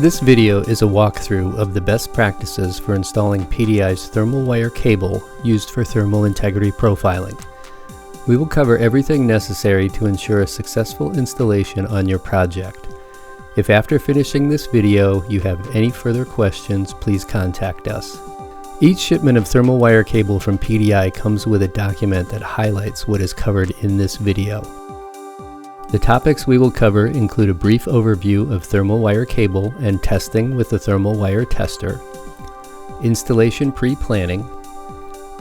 This video is a walkthrough of the best practices for installing PDI's thermal wire cable used for thermal integrity profiling. We will cover everything necessary to ensure a successful installation on your project. If after finishing this video you have any further questions, please contact us. Each shipment of thermal wire cable from PDI comes with a document that highlights what is covered in this video. The topics we will cover include a brief overview of thermal wire cable and testing with the thermal wire tester, installation pre-planning,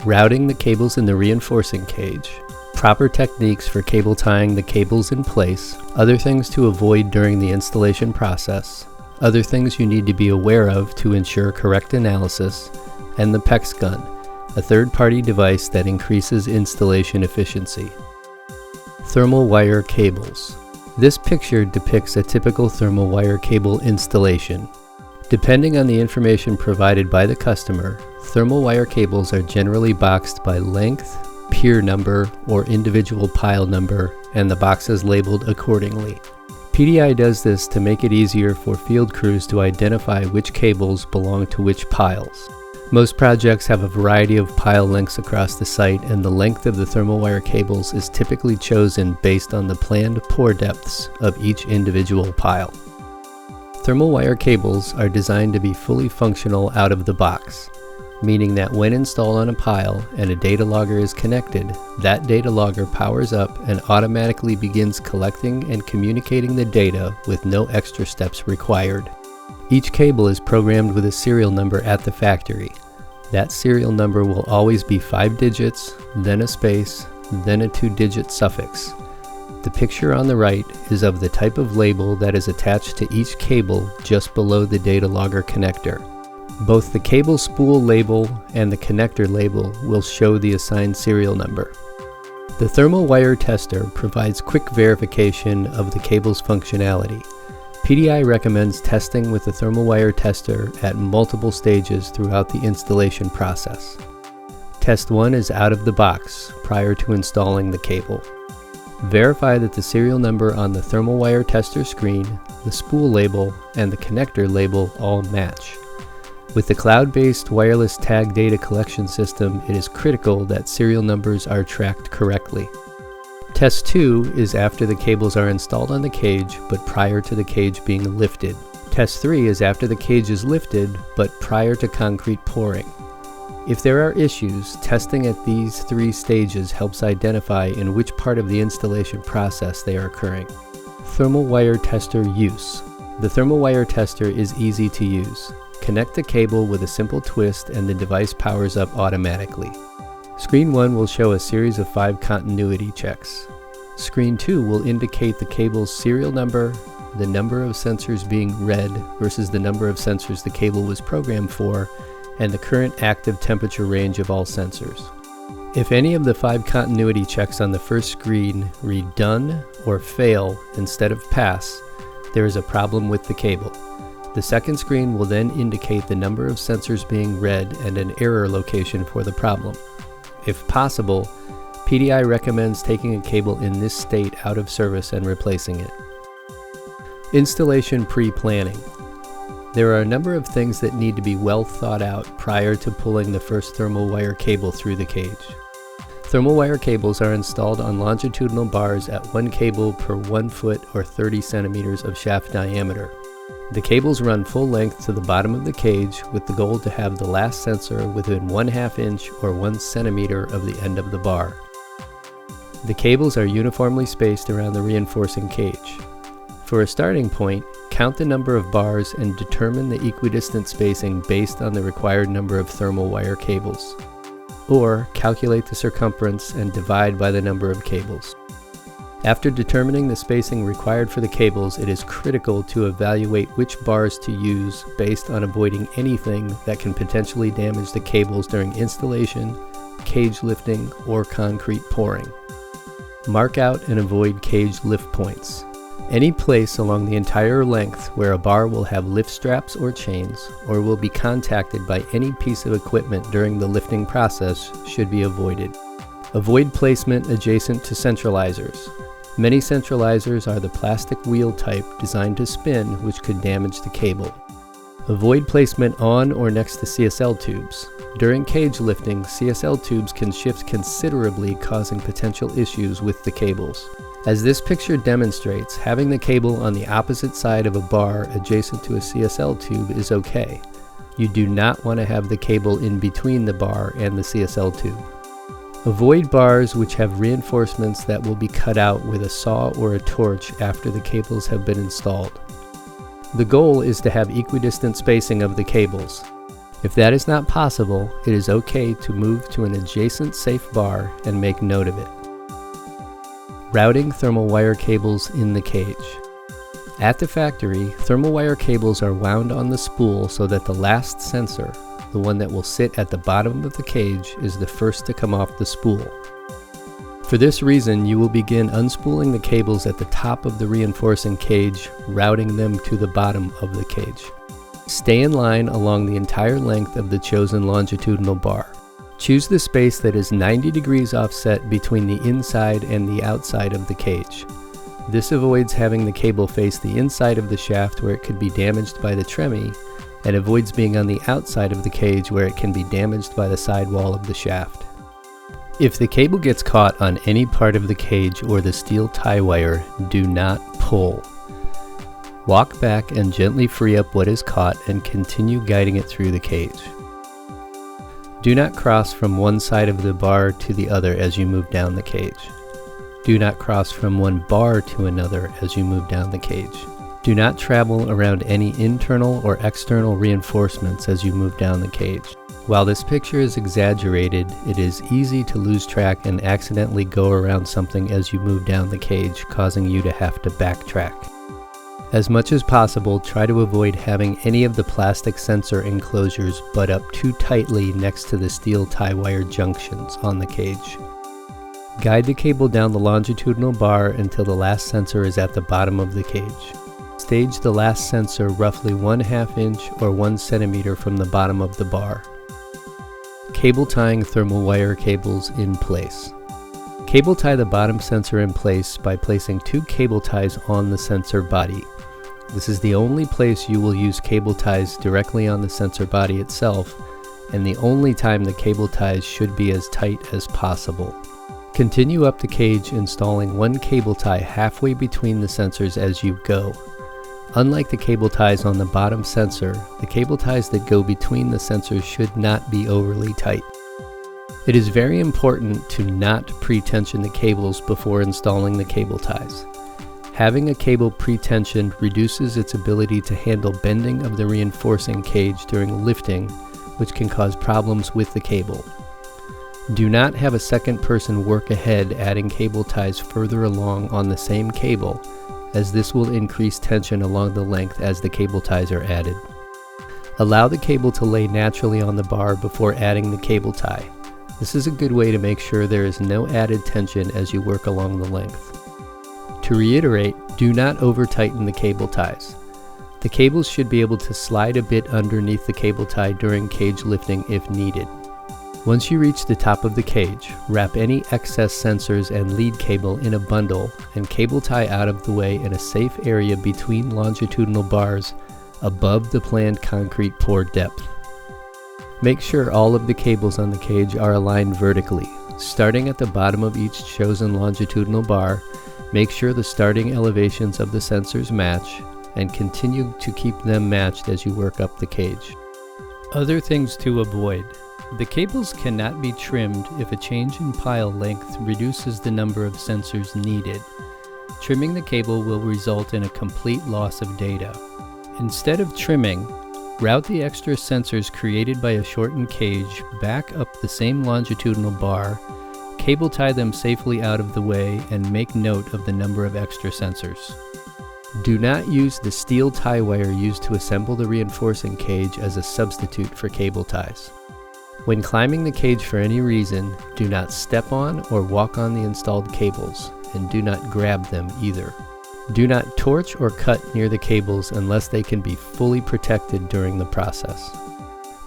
routing the cables in the reinforcing cage, proper techniques for cable tying the cables in place, other things to avoid during the installation process, other things you need to be aware of to ensure correct analysis, and the PEX gun, a third-party device that increases installation efficiency. Thermal wire cables. This picture depicts a typical thermal wire cable installation. Depending on the information provided by the customer, thermal wire cables are generally boxed by length, pier number, or individual pile number, and the box is labeled accordingly. PDI does this to make it easier for field crews to identify which cables belong to which piles. Most projects have a variety of pile lengths across the site, and the length of the thermal wire cables is typically chosen based on the planned pour depths of each individual pile. Thermal wire cables are designed to be fully functional out of the box, meaning that when installed on a pile and a data logger is connected, that data logger powers up and automatically begins collecting and communicating the data with no extra steps required. Each cable is programmed with a serial number at the factory. That serial number will always be 5 digits, then a space, then a 2-digit suffix. The picture on the right is of the type of label that is attached to each cable just below the data logger connector. Both the cable spool label and the connector label will show the assigned serial number. The thermal wire tester provides quick verification of the cable's functionality. PDI recommends testing with the thermal wire tester at multiple stages throughout the installation process. Test 1 is out of the box prior to installing the cable. Verify that the serial number on the thermal wire tester screen, the spool label, and the connector label all match. With the cloud-based wireless tag data collection system, it is critical that serial numbers are tracked correctly. Test 2 is after the cables are installed on the cage, but prior to the cage being lifted. Test 3 is after the cage is lifted, but prior to concrete pouring. If there are issues, testing at these 3 stages helps identify in which part of the installation process they are occurring. Thermal wire tester use. The thermal wire tester is easy to use. Connect the cable with a simple twist and the device powers up automatically. Screen 1 will show a series of 5 continuity checks. Screen 2 will indicate the cable's serial number, the number of sensors being read versus the number of sensors the cable was programmed for, and the current active temperature range of all sensors. If any of the 5 continuity checks on the first screen read done or fail instead of pass, there is a problem with the cable. The second screen will then indicate the number of sensors being read and an error location for the problem. If possible, PDI recommends taking a cable in this state out of service and replacing it. Installation pre-planning. There are a number of things that need to be well thought out prior to pulling the first thermal wire cable through the cage. Thermal wire cables are installed on longitudinal bars at 1 cable per 1 foot or 30 centimeters of shaft diameter. The cables run full length to the bottom of the cage with the goal to have the last sensor within 1/2 inch or 1 centimeter of the end of the bar. The cables are uniformly spaced around the reinforcing cage. For a starting point, count the number of bars and determine the equidistant spacing based on the required number of thermal wire cables. Or calculate the circumference and divide by the number of cables. After determining the spacing required for the cables, it is critical to evaluate which bars to use based on avoiding anything that can potentially damage the cables during installation, cage lifting, or concrete pouring. Mark out and avoid cage lift points. Any place along the entire length where a bar will have lift straps or chains, or will be contacted by any piece of equipment during the lifting process, should be avoided. Avoid placement adjacent to centralizers. Many centralizers are the plastic wheel type designed to spin, which could damage the cable. Avoid placement on or next to CSL tubes. During cage lifting, CSL tubes can shift considerably, causing potential issues with the cables. As this picture demonstrates, having the cable on the opposite side of a bar adjacent to a CSL tube is okay. You do not want to have the cable in between the bar and the CSL tube. Avoid bars which have reinforcements that will be cut out with a saw or a torch after the cables have been installed. The goal is to have equidistant spacing of the cables. If that is not possible, it is okay to move to an adjacent safe bar and make note of it. Routing thermal wire cables in the cage. At the factory, thermal wire cables are wound on the spool so that the last sensor, the one that will sit at the bottom of the cage, is the first to come off the spool. For this reason, you will begin unspooling the cables at the top of the reinforcing cage, routing them to the bottom of the cage. Stay in line along the entire length of the chosen longitudinal bar. Choose the space that is 90 degrees offset between the inside and the outside of the cage. This avoids having the cable face the inside of the shaft where it could be damaged by the tremie, and avoids being on the outside of the cage where it can be damaged by the sidewall of the shaft. If the cable gets caught on any part of the cage or the steel tie wire, do not pull. Walk back and gently free up what is caught and continue guiding it through the cage. Do not cross from one side of the bar to the other as you move down the cage. Do not cross from one bar to another as you move down the cage. Do not travel around any internal or external reinforcements as you move down the cage. While this picture is exaggerated, it is easy to lose track and accidentally go around something as you move down the cage, causing you to have to backtrack. As much as possible, try to avoid having any of the plastic sensor enclosures butt up too tightly next to the steel tie wire junctions on the cage. Guide the cable down the longitudinal bar until the last sensor is at the bottom of the cage. Stage the last sensor roughly 1/2 inch or 1 centimeter from the bottom of the bar. Cable tying thermal wire cables in place. Cable tie the bottom sensor in place by placing 2 cable ties on the sensor body. This is the only place you will use cable ties directly on the sensor body itself, and the only time the cable ties should be as tight as possible. Continue up the cage, installing 1 cable tie halfway between the sensors as you go. Unlike the cable ties on the bottom sensor, the cable ties that go between the sensors should not be overly tight. It is very important to not pre-tension the cables before installing the cable ties. Having a cable pre-tensioned reduces its ability to handle bending of the reinforcing cage during lifting, which can cause problems with the cable. Do not have a second person work ahead adding cable ties further along on the same cable, as this will increase tension along the length as the cable ties are added. Allow the cable to lay naturally on the bar before adding the cable tie. This is a good way to make sure there is no added tension as you work along the length. To reiterate, do not over-tighten the cable ties. The cables should be able to slide a bit underneath the cable tie during cage lifting if needed. Once you reach the top of the cage, wrap any excess sensors and lead cable in a bundle and cable tie out of the way in a safe area between longitudinal bars above the planned concrete pour depth. Make sure all of the cables on the cage are aligned vertically. Starting at the bottom of each chosen longitudinal bar, make sure the starting elevations of the sensors match, and continue to keep them matched as you work up the cage. Other things to avoid. The cables cannot be trimmed if a change in pile length reduces the number of sensors needed. Trimming the cable will result in a complete loss of data. Instead of trimming, route the extra sensors created by a shortened cage back up the same longitudinal bar, cable tie them safely out of the way, and make note of the number of extra sensors. Do not use the steel tie wire used to assemble the reinforcing cage as a substitute for cable ties. When climbing the cage for any reason, do not step on or walk on the installed cables, and do not grab them either. Do not torch or cut near the cables unless they can be fully protected during the process.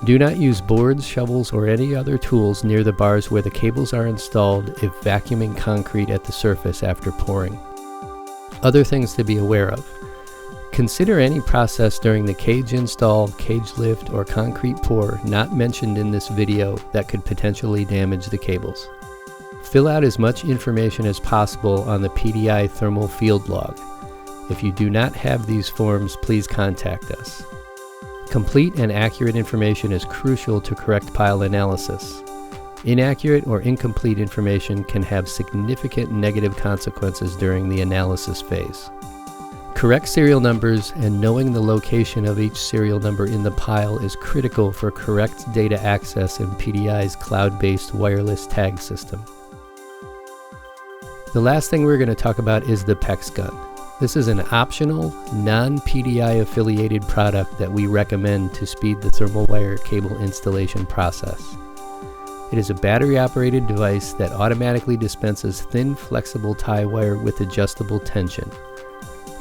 Do not use boards, shovels, or any other tools near the bars where the cables are installed if vacuuming concrete at the surface after pouring. Other things to be aware of. Consider any process during the cage install, cage lift, or concrete pour not mentioned in this video that could potentially damage the cables. Fill out as much information as possible on the PDI thermal field log. If you do not have these forms, please contact us. Complete and accurate information is crucial to correct pile analysis. Inaccurate or incomplete information can have significant negative consequences during the analysis phase. Correct serial numbers and knowing the location of each serial number in the pile is critical for correct data access in PDI's cloud-based wireless tag system. The last thing we're going to talk about is the PEX gun. This is an optional, non-PDI affiliated product that we recommend to speed the thermal wire cable installation process. It is a battery-operated device that automatically dispenses thin, flexible tie wire with adjustable tension.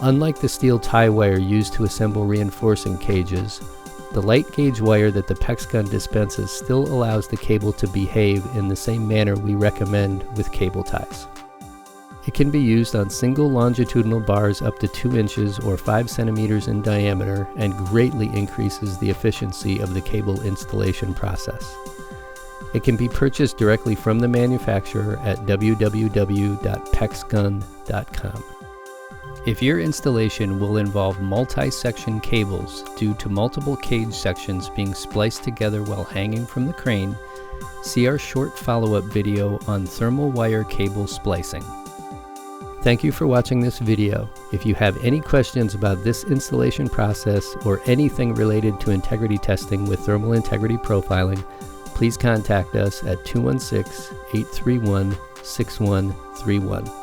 Unlike the steel tie wire used to assemble reinforcing cages, the light gauge wire that the PEX gun dispenses still allows the cable to behave in the same manner we recommend with cable ties. It can be used on single longitudinal bars up to 2 inches or 5 centimeters in diameter and greatly increases the efficiency of the cable installation process. It can be purchased directly from the manufacturer at www.pexgun.com. If your installation will involve multi-section cables due to multiple cage sections being spliced together while hanging from the crane, see our short follow-up video on thermal wire cable splicing. Thank you for watching this video. If you have any questions about this installation process or anything related to integrity testing with thermal integrity profiling, please contact us at 216-831-6131.